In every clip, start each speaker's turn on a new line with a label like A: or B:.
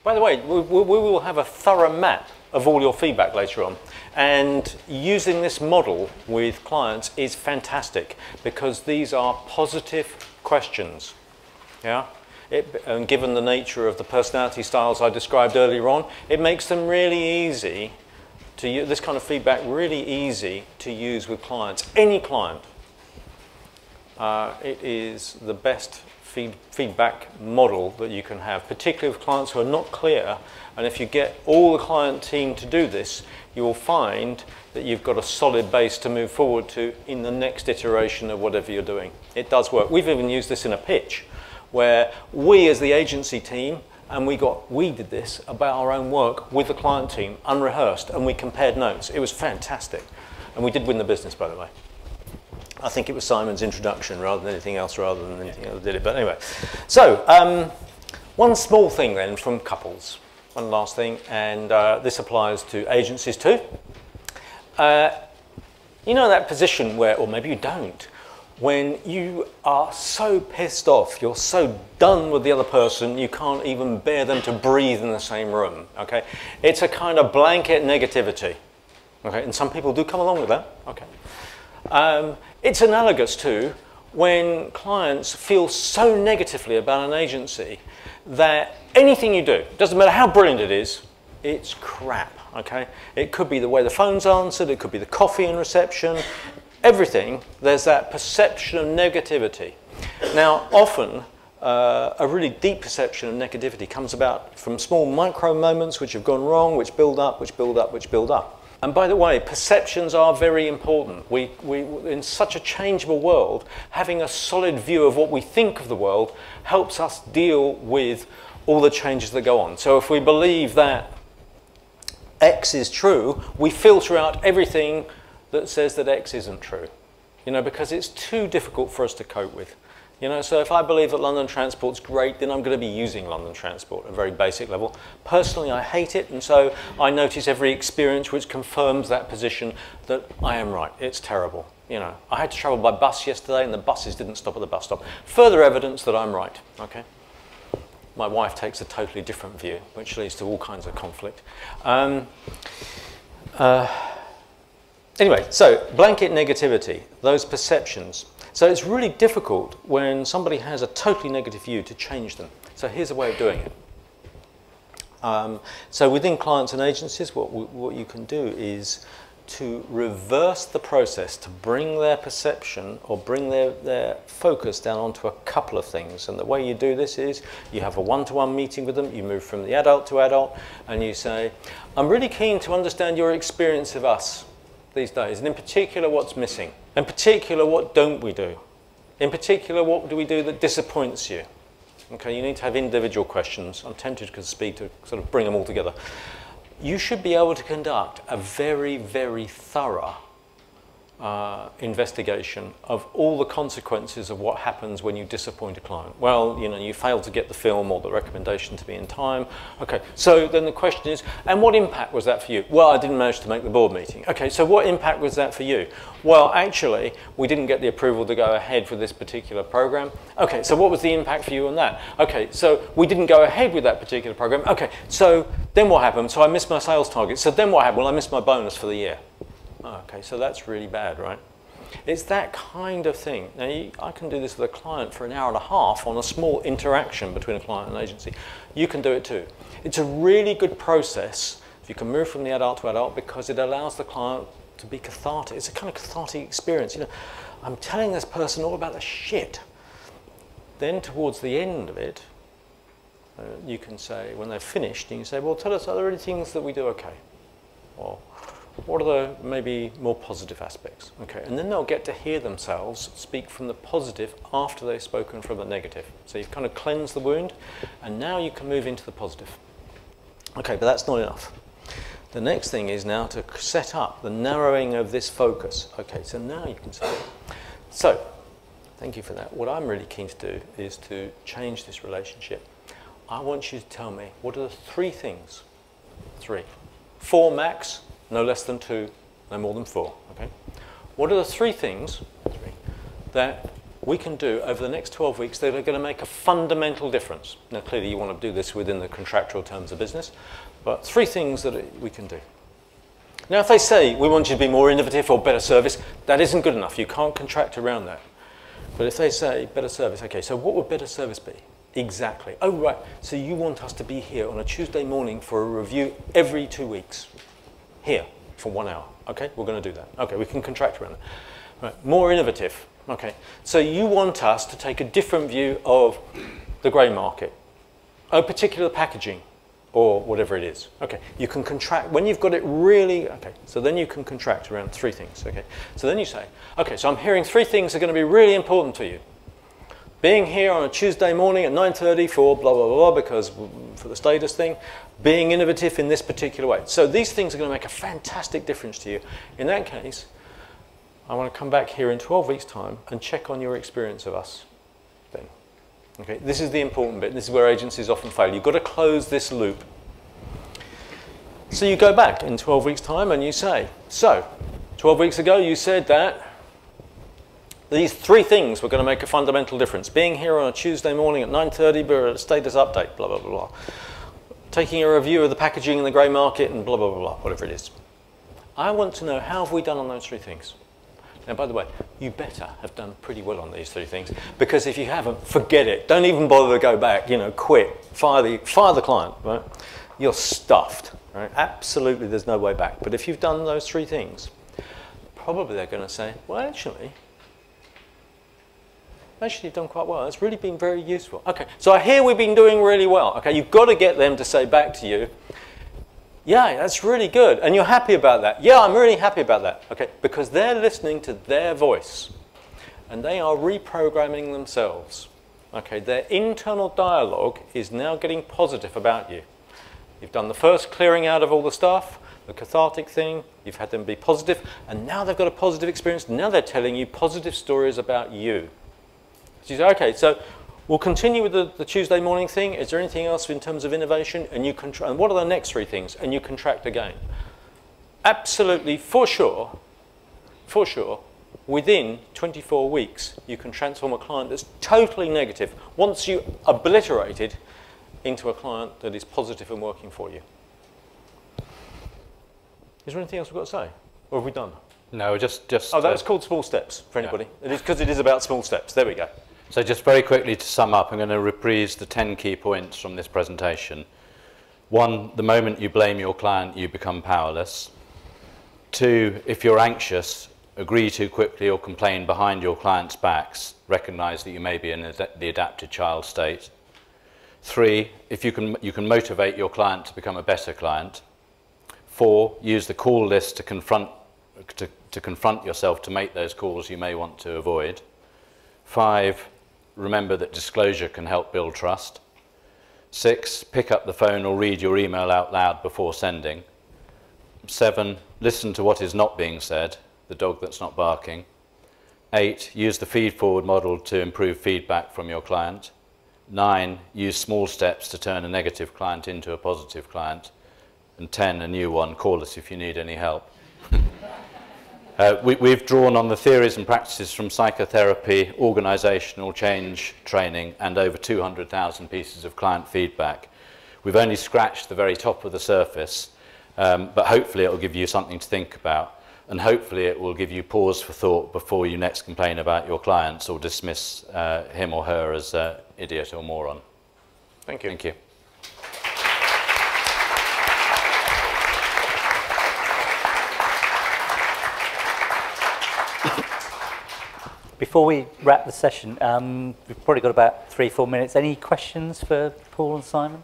A: By the way, we will have a thorough map of all your feedback later on. And using this model with clients is fantastic because these are positive questions. Yeah? And given the nature of the personality styles I described earlier on, it makes them really easy to use, this kind of feedback really easy to use with clients. Any client. It is the best feedback model that you can have, particularly with clients who are not clear. And if you get all the client team to do this, you will find that you've got a solid base to move forward to in the next iteration of whatever you're doing. It does work. We've even used this in a pitch where we as the agency team, and we did this about our own work with the client team, unrehearsed, and we compared notes. It was fantastic. And we did win the business, by the way. I think it was Simon's introduction rather than anything else, rather than anything else that did it. But anyway, so one small thing then from couples. One last thing, and this applies to agencies too. You know that position where, or maybe you don't, when you are so pissed off, you're so done with the other person, you can't even bear them to breathe in the same room, okay? It's a kind of blanket negativity, okay? And some people do come along with that, okay? It's analogous to when clients feel so negatively about an agency that anything you do, doesn't matter how brilliant it is, it's crap, okay? It could be the way the phone's answered, it could be the coffee in reception, everything, there's that perception of negativity. Now, often, a really deep perception of negativity comes about from small micro moments which have gone wrong, which build up, which build up, which build up. And by the way, perceptions are very important. We, in such a changeable world, having a solid view of what we think of the world helps us deal with all the changes that go on. So if we believe that X is true, we filter out everything that says that X isn't true, you know, because it's too difficult for us to cope with. You know, so if I believe that London Transport's great, then I'm going to be using London Transport at a very basic level. Personally, I hate it, and so I notice every experience which confirms that position that I am right. It's terrible. You know, I had to travel by bus yesterday, and the buses didn't stop at the bus stop. Further evidence that I'm right, okay? My wife takes a totally different view, which leads to all kinds of conflict. Anyway, so blanket negativity, those perceptions. So it's really difficult when somebody has a totally negative view to change them. So here's a way of doing it. So within clients and agencies, what you can do is to reverse the process, to bring their perception or bring their focus down onto a couple of things. And the way you do this is you have a one-to-one meeting with them, you move from the adult to adult, and you say, I'm really keen to understand your experience of us these days, and in particular what's missing. In particular, what don't we do? In particular, what do we do that disappoints you? Okay, you need to have individual questions. I'm tempted to speak to sort of bring them all together. You should be able to conduct a very, very thorough investigation of all the consequences of what happens when you disappoint a client. Well, you know, you failed to get the film or the recommendation to be in time. Okay, so then the question is, and what impact was that for you? Well, I didn't manage to make the board meeting. Okay, so what impact was that for you? Well, actually, we didn't get the approval to go ahead for this particular program. Okay, so what was the impact for you on that? Okay, so we didn't go ahead with that particular program. Okay, so then what happened? So I missed my sales target. So then what happened? Well, I missed my bonus for the year. Okay, so that's really bad, right? It's that kind of thing. Now, I can do this with a client for an hour and a half on a small interaction between a client and an agency. You can do it too. It's a really good process if you can move from the adult to adult because it allows the client to be cathartic. It's a kind of cathartic experience. You know, I'm telling this person all about the shit. Then towards the end of it, you can say, when they've finished, you can say, well, tell us, are there any things that we do okay? Or what are the maybe more positive aspects? Okay, and then they'll get to hear themselves speak from the positive after they've spoken from the negative. So you've kind of cleansed the wound, and now you can move into the positive. Okay, but that's not enough. The next thing is now to set up the narrowing of this focus. Okay, so now you can say, so, thank you for that. What I'm really keen to do is to change this relationship. I want you to tell me, what are the 3 things? 3. 4 max. No less than 2, no more than 4, okay? What are the 3 things that we can do over the next 12 weeks that are going to make a fundamental difference. Now, clearly, you want to do this within the contractual terms of business, but 3 things that we can do. Now, if they say, we want you to be more innovative or better service, that isn't good enough. You can't contract around that. But if they say better service, okay, so what would better service be? Exactly. Oh, right. So you want us to be here on a Tuesday morning for a review every 2 weeks. Here, for 1 hour. Okay, we're going to do that. Okay, we can contract around that. Right. More innovative. Okay, so you want us to take a different view of the grey market, a particular packaging, or whatever it is. Okay, you can contract, when you've got it really, okay, so then you can contract around 3 things, okay. So then you say, okay, so I'm hearing 3 things that are going to be really important to you. Being here on a Tuesday morning at 9:30 for blah, blah, blah, because for the status thing, being innovative in this particular way. So these things are going to make a fantastic difference to you. In that case, I want to come back here in 12 weeks' time and check on your experience of us then. Okay, this is the important bit. This is where agencies often fail. You've got to close this loop. So you go back in 12 weeks' time and you say, so 12 weeks ago you said that these 3 things were going to make a fundamental difference. Being here on a Tuesday morning at 9:30, but a status update, blah, blah, blah, blah. Taking a review of the packaging in the grey market and blah, blah, blah, blah, whatever it is. I want to know, how have we done on those 3 things? Now, by the way, you better have done pretty well on these 3 things, because if you haven't, forget it. Don't even bother to go back, you know, quit, fire the client, right? You're stuffed, right? Absolutely, there's no way back. But if you've done those 3 things, probably they're going to say, well, actually, you've done quite well. It's really been very useful. Okay, so I hear we've been doing really well. Okay, you've got to get them to say back to you, yeah, that's really good. And you're happy about that. Yeah, I'm really happy about that. Okay, because they're listening to their voice and they are reprogramming themselves. Okay, their internal dialogue is now getting positive about you. You've done the first clearing out of all the stuff, the cathartic thing, you've had them be positive, and now they've got a positive experience. Now they're telling you positive stories about you. So you say, okay, so we'll continue with the Tuesday morning thing. Is there anything else in terms of innovation? And you and what are the next 3 things? And you contract again. Absolutely, for sure, within 24 weeks, you can transform a client that's totally negative, once you obliterate it, into a client that is positive and working for you. Is there anything else we've got to say? Or have we done?
B: No, just
A: oh, that's called small steps for anybody. Yeah. It is, because it is about small steps. There we go.
B: So just very quickly to sum up, I'm going to reprise the 10 key points from this presentation. 1, the moment you blame your client, you become powerless. 2, if you're anxious, agree too quickly or complain behind your client's backs, recognize that you may be in the adapted child state. 3, if you can motivate your client to become a better client. 4, use the call list to confront yourself to make those calls you may want to avoid. 5, remember that disclosure can help build trust. 6, pick up the phone or read your email out loud before sending. 7, listen to what is not being said, the dog that's not barking. 8, use the feed-forward model to improve feedback from your client. 9, use small steps to turn a negative client into a positive client. And 10, a new one, call us if you need any help. We've drawn on the theories and practices from psychotherapy, organisational change training, and over 200,000 pieces of client feedback. We've only scratched the very top of the surface, but hopefully it will give you something to think about, and hopefully it will give you pause for thought before you next complain about your clients or dismiss him or her as idiot or moron.
A: Thank you.
B: Thank you.
C: Before we wrap the session, we've probably got about 3-4 minutes. Any questions for Paul and Simon?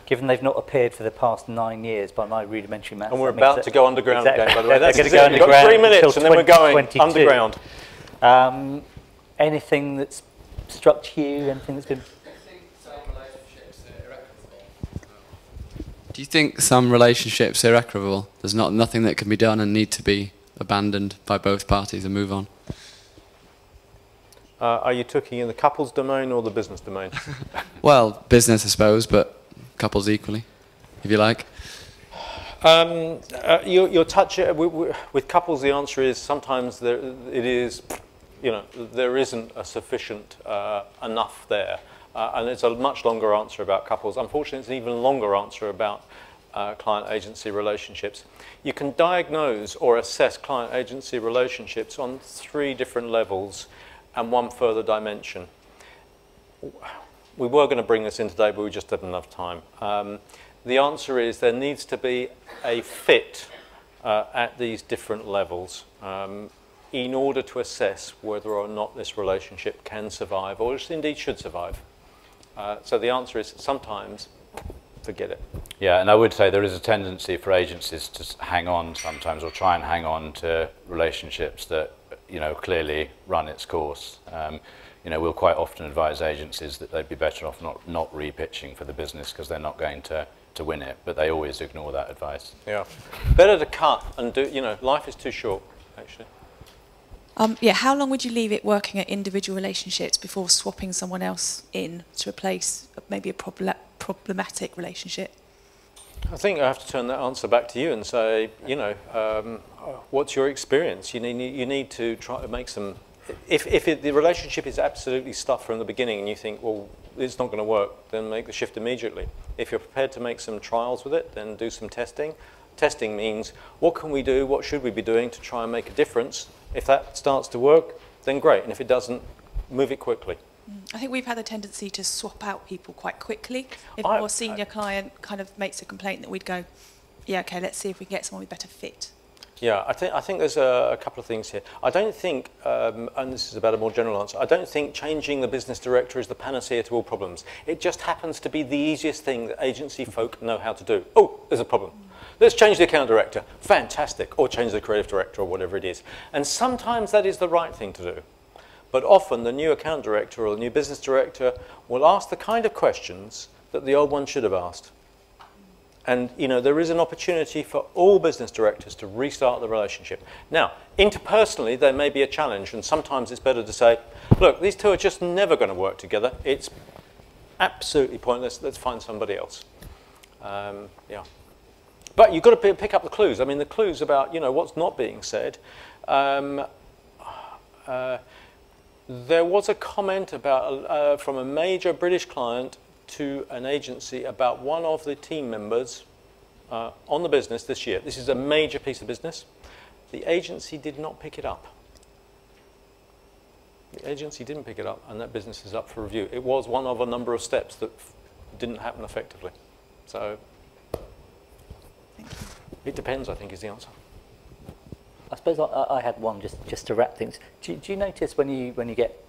C: Given they've not appeared for the past 9 years by my rudimentary maths.
A: And we're about to go underground again, by the way.
C: That's going to go underground.
A: We've got 3 minutes and then we're going underground.
C: Anything that's struck you? Anything that's been...
D: Do you think some relationships are irrecoverable? There's nothing that can be done and need to be abandoned by both parties and move on?
A: Are you talking in the couples domain or the business domain?
D: Well, business, I suppose, but couples equally, if you like.
A: You'll touch it with couples. The answer is sometimes it is you know, there isn't a sufficient enough there. And it's a much longer answer about couples. Unfortunately, it's an even longer answer about client-agency relationships. You can diagnose or assess client-agency relationships on 3 different levels and 1 further dimension. We were going to bring this in today, but we just didn't have enough time. The answer is there needs to be a fit at these different levels in order to assess whether or not this relationship can survive or indeed should survive. So the answer is sometimes forget it.
B: Yeah, and I would say there is a tendency for agencies to hang on sometimes, or try and hang on to relationships that, you know, clearly run its course. You know, we'll quite often advise agencies that they'd be better off not re-pitching for the business because they're not going to win it, but they always ignore that advice.
A: Yeah, better to cut and do. You know, life is too short, actually.
E: Yeah, how long would you leave it working at individual relationships before swapping someone else in to replace maybe a problematic relationship?
A: I think I have to turn that answer back to you and say, you know, what's your experience? You need to try to make some. If the relationship is absolutely stuffed from the beginning and you think, well, it's not going to work, then make the shift immediately. If you're prepared to make some trials with it, then do some testing. Testing means, what can we do, what should we be doing to try and make a difference? If that starts to work, then great. And if it doesn't, move it quickly.
E: I think we've had a tendency to swap out people quite quickly. If a more senior client kind of makes a complaint, that we'd go, yeah, okay, let's see if we can get someone with better fit.
A: Yeah, I think there's a couple of things here. I don't think, and this is about a more general answer, I don't think changing the business director is the panacea to all problems. It just happens to be the easiest thing that agency folk know how to do. Oh, there's a problem. Let's change the account director. Fantastic. Or change the creative director or whatever it is. And sometimes that is the right thing to do. But often the new account director or the new business director will ask the kind of questions that the old one should have asked. And, you know, there is an opportunity for all business directors to restart the relationship. Now, interpersonally, there may be a challenge, and sometimes it's better to say, look, these two are just never going to work together. It's absolutely pointless. Let's find somebody else. Yeah. But you've got to pick up the clues. I mean, the clues about, you know, what's not being said. There was a comment about from a major British client to an agency about one of the team members on the business this year. This is a major piece of business. The agency did not pick it up. The agency didn't pick it up, and that business is up for review. It was one of a number of steps that didn't happen effectively. So it depends, I think, is the answer.
C: I suppose I had one just to wrap things. Do you notice when you get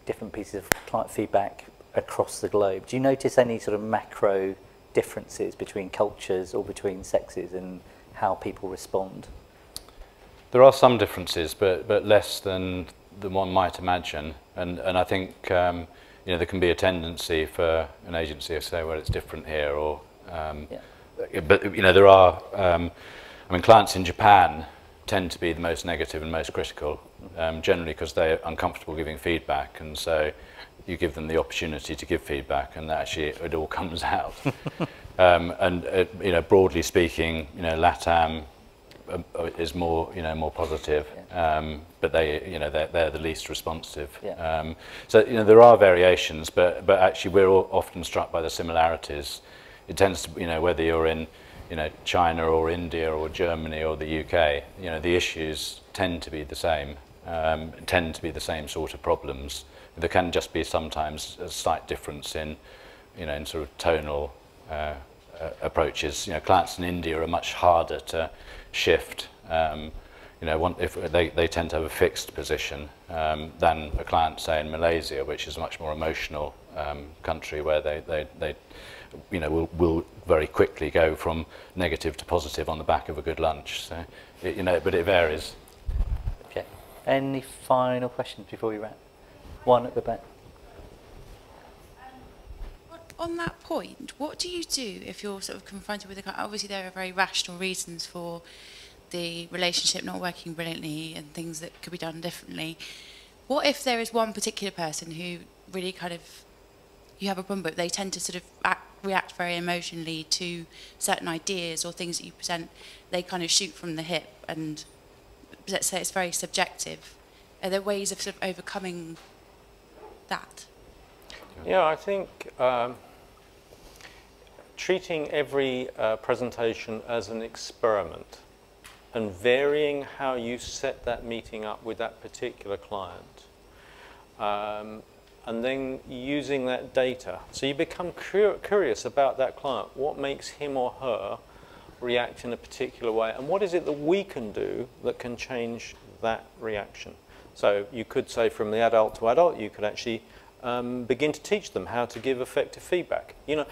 C: different pieces of client feedback across the globe, do you notice any sort of macro differences between cultures or between sexes and how people respond?
B: There are some differences, but less than one might imagine. And I think you know, there can be a tendency for an agency to say, well, it's different here, or but you know, there are. I mean, clients in Japan tend to be the most negative and most critical, generally because they're uncomfortable giving feedback, and so you give them the opportunity to give feedback, and actually it all comes out. And you know, broadly speaking, you know, LATAM is more, you know, more positive, but they're the least responsive.
C: Yeah.
B: So you know, there are variations, but actually we're all often struck by the similarities. It tends to, you know, whether you're in, you know, China or India or Germany or the UK, you know, the issues tend to be the same, tend to be the same sort of problems. There can just be sometimes a slight difference in, you know, in sort of tonal approaches. You know, clients in India are much harder to shift. You know, if they tend to have a fixed position than a client, say, in Malaysia, which is a much more emotional country, where they you know, will very quickly go from negative to positive on the back of a good lunch. So, you know, but it varies.
C: Okay. Any final questions before we wrap? One at the back.
E: On that point, what do you do if you're sort of confronted with a client? Obviously, there are very rational reasons for the relationship not working brilliantly and things that could be done differently. What if there is one particular person who really kind of, you have a problem with, they tend to sort of react very emotionally to certain ideas or things that you present, they kind of shoot from the hip, and let's say it's very subjective. Are there ways of sort of overcoming that?
A: Yeah, I think treating every presentation as an experiment and varying how you set that meeting up with that particular client, and then using that data. So you become curious about that client. What makes him or her react in a particular way, and what is it that we can do that can change that reaction? So you could say from the adult to adult, you could actually begin to teach them how to give effective feedback. You know,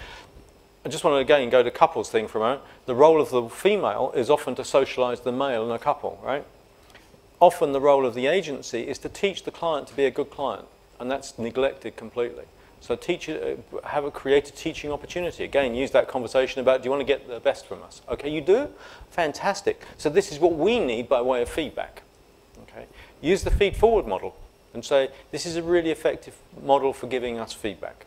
A: I just want to again go to couples thing for a moment. The role of the female is often to socialise the male in a couple, right? Often the role of the agency is to teach the client to be a good client, and that's neglected completely. So create a teaching opportunity. Again, use that conversation about, do you want to get the best from us? Okay, you do? Fantastic. So this is what we need by way of feedback. Okay? Use the feed-forward model and say, this is a really effective model for giving us feedback.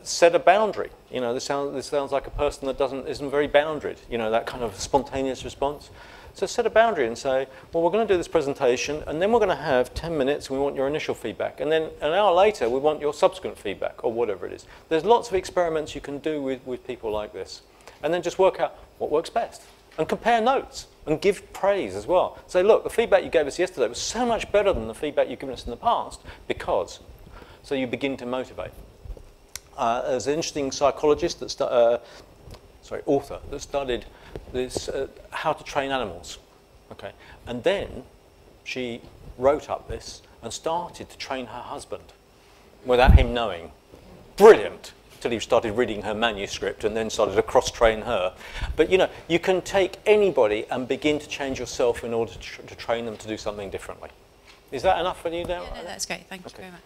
A: Set a boundary. You know, this sounds like a person that isn't very boundaried, you know, that kind of spontaneous response. So set a boundary and say, well, we're going to do this presentation, and then we're going to have 10 minutes, and we want your initial feedback. And then an hour later, we want your subsequent feedback, or whatever it is. There's lots of experiments you can do with people like this. And then just work out what works best. And compare notes, and give praise as well. Say, look, the feedback you gave us yesterday was so much better than the feedback you've given us in the past, because. So you begin to motivate. There's an interesting psychologist author that studied this, how to train animals. Okay, and then she wrote up this and started to train her husband without him knowing. Brilliant, till he started reading her manuscript and then started to cross-train her. But you know, you can take anybody and begin to change yourself in order to train them to do something differently. Is that enough for you now?
E: Yeah, no, that's great. Thank you very much.